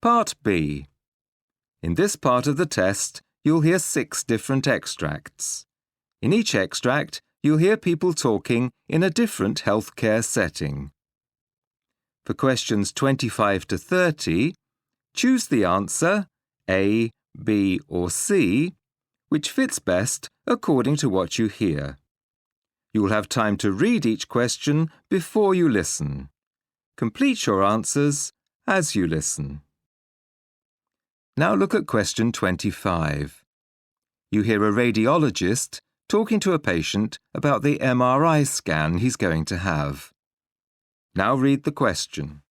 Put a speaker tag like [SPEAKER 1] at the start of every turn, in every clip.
[SPEAKER 1] Part B. In this part of the test, you'll hear 6 different extracts. In each extract, you'll hear people talking in a different healthcare setting. For questions 25 to 30, choose the answer A, B or C, which fits best according to what you hear. You will have time to read each question before you listen. Complete your answers as you listen. Now look at question 25. You hear a radiologist talking to a patient about the MRI scan he's going to have. Now read the question.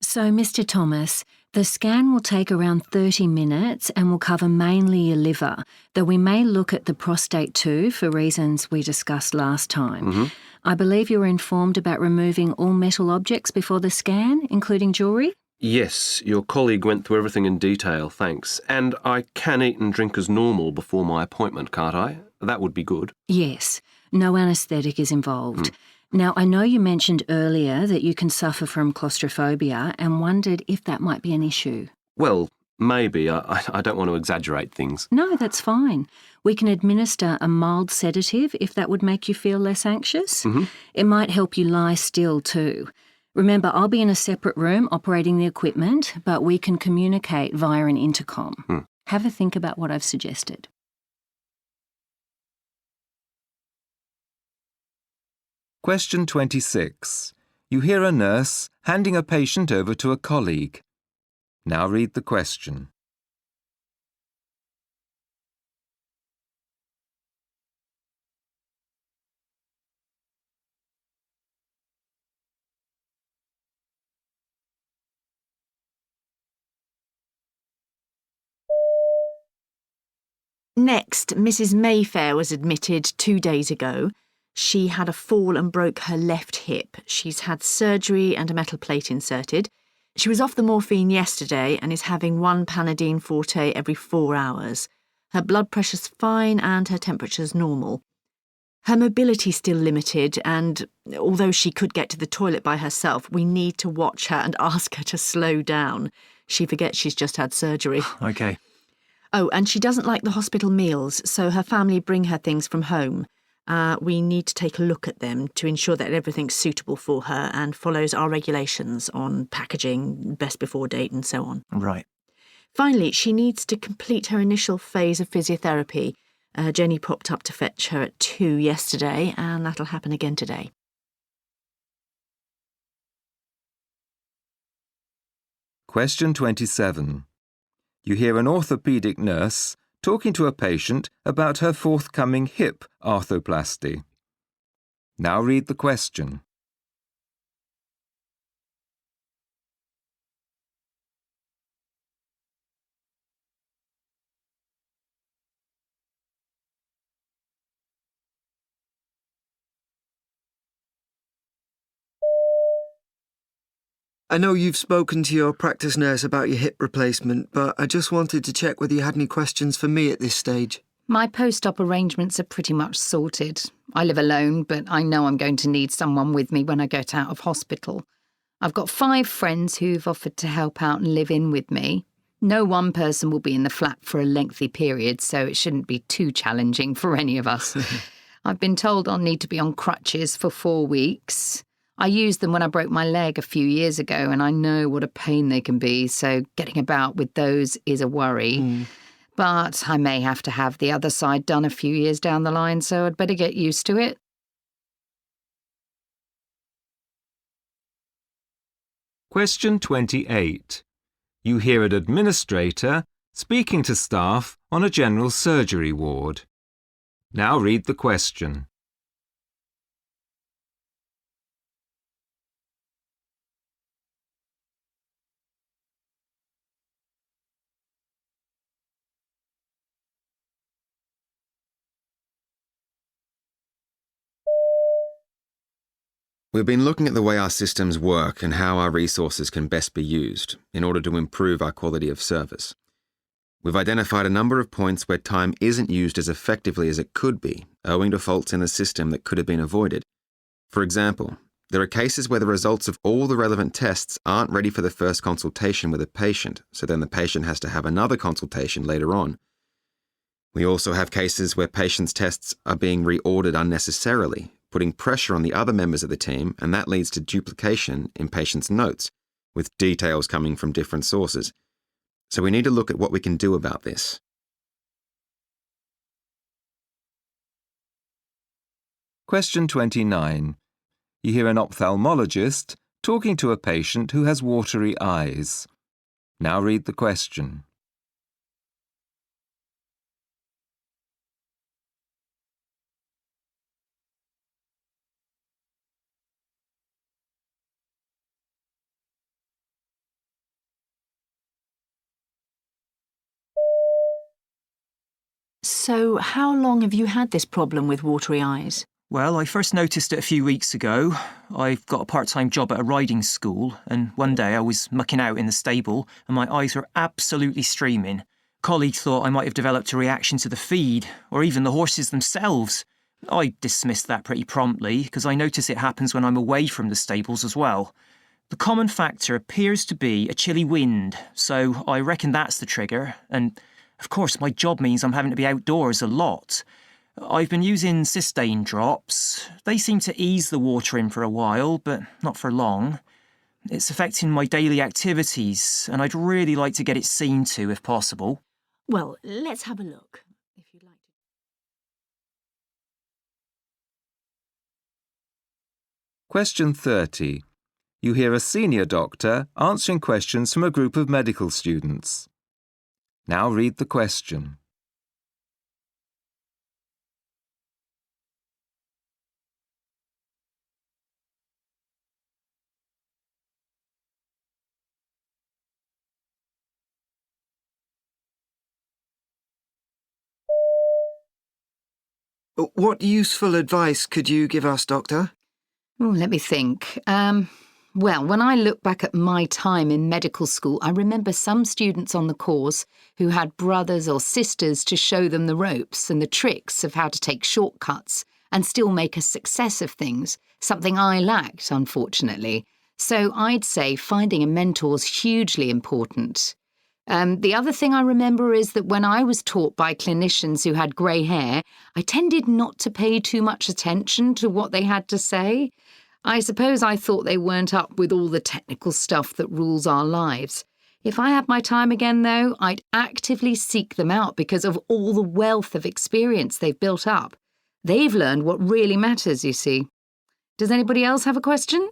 [SPEAKER 2] So, Mr. Thomas, the scan will take around 30 minutes and will cover mainly your liver, though we may look at the prostate too for reasons we discussed last time. I believe you were informed about removing all metal objects before the scan, including jewellery?
[SPEAKER 3] Yes, your colleague went through everything in detail, thanks. And I can eat and drink as normal before my appointment, can't I? That would be good.
[SPEAKER 2] Yes, no anaesthetic is involved. Now, I know you mentioned earlier that you can suffer from claustrophobia and wondered if that might be an issue.
[SPEAKER 3] Well, maybe. I don't want to exaggerate things.
[SPEAKER 2] No, that's fine. We can administer a mild sedative if that would make you feel less anxious. It might help you lie still too. Remember, I'll be in a separate room operating the equipment, but we can communicate via an intercom. Have a think about what I've suggested.
[SPEAKER 1] Question 26. You hear a nurse handing a patient over to a colleague. Now read the question.
[SPEAKER 4] Next, Mrs. Mayfair was admitted 2 days ago. She had a fall and broke her left hip. She's had surgery and a metal plate inserted. She was off the morphine yesterday and is having 1 Panadine Forte every 4 hours. Her blood pressure's fine and her temperature's normal. Her mobility's still limited and, although she could get to the toilet by herself, we need to watch her and ask her to slow down. She forgets she's just had surgery.
[SPEAKER 3] OK.
[SPEAKER 4] Oh, and she doesn't like the hospital meals, so her family bring her things from home. We need to take a look at them to ensure that everything's suitable for her and follows our regulations on packaging, best before date and so on.
[SPEAKER 5] Right.
[SPEAKER 4] Finally, she needs to complete her initial phase of physiotherapy. Jenny popped up to fetch her at 2 yesterday and that'll happen again today.
[SPEAKER 1] Question 27. You hear an orthopaedic nurse talking to a patient about her forthcoming hip arthroplasty. Now read the question.
[SPEAKER 5] I know you've spoken to your practice nurse about your hip replacement, but I just wanted to check whether you had any questions for me at this stage.
[SPEAKER 6] My post-op arrangements are pretty much sorted. I live alone, but I know I'm going to need someone with me when I get out of hospital. I've got 5 friends who've offered to help out and live in with me. No one person will be in the flat for a lengthy period, so it shouldn't be too challenging for any of us. I've been told I'll need to be on crutches for 4 weeks. I used them when I broke my leg a few years ago, and I know what a pain they can be, so getting about with those is a worry. But I may have to have the other side done a few years down the line, so I'd better get used to it.
[SPEAKER 1] Question 28. You hear an administrator speaking to staff on a general surgery ward. Now read the question.
[SPEAKER 7] We've been looking at the way our systems work and how our resources can best be used in order to improve our quality of service. We've identified a number of points where time isn't used as effectively as it could be, owing to faults in the system that could have been avoided. For example, there are cases where the results of all the relevant tests aren't ready for the first consultation with a patient, so then the patient has to have another consultation later on. We also have cases where patients' tests are being reordered unnecessarily, putting pressure on the other members of the team, and that leads to duplication in patients' notes, with details coming from different sources. So we need to look at what we can do about this.
[SPEAKER 1] Question 29. You hear an ophthalmologist talking to a patient who has watery eyes. Now read the question.
[SPEAKER 4] So, how long have you had this problem with watery eyes?
[SPEAKER 8] Well, I first noticed it a few weeks ago. I've got a part-time job at a riding school, and one day I was mucking out in the stable and my eyes were absolutely streaming. A colleague thought I might have developed a reaction to the feed, or even the horses themselves. I dismissed that pretty promptly, because I notice it happens when I'm away from the stables as well. The common factor appears to be a chilly wind, so I reckon that's the trigger, and of course my job means I'm having to be outdoors a lot. I've been using cystine drops. They seem to ease the watering for a while, but not for long. It's affecting my daily activities, and I'd really like to get it seen to if possible.
[SPEAKER 4] Well, let's have a look, if you'd like to.
[SPEAKER 1] Question 30. You hear a senior doctor answering questions from a group of medical students. Now read the question.
[SPEAKER 5] What useful advice could you give us, Doctor?
[SPEAKER 6] Oh, let me think. Well, when I look back at my time in medical school, I remember some students on the course who had brothers or sisters to show them the ropes and the tricks of how to take shortcuts and still make a success of things, something I lacked, unfortunately. So I'd say finding a mentor is hugely important. The other thing I remember is that when I was taught by clinicians who had grey hair, I tended not to pay too much attention to what they had to say. I suppose I thought they weren't up with all the technical stuff that rules our lives. If I had my time again, though, I'd actively seek them out because of all the wealth of experience they've built up. They've learned what really matters, you see. Does anybody else have a question?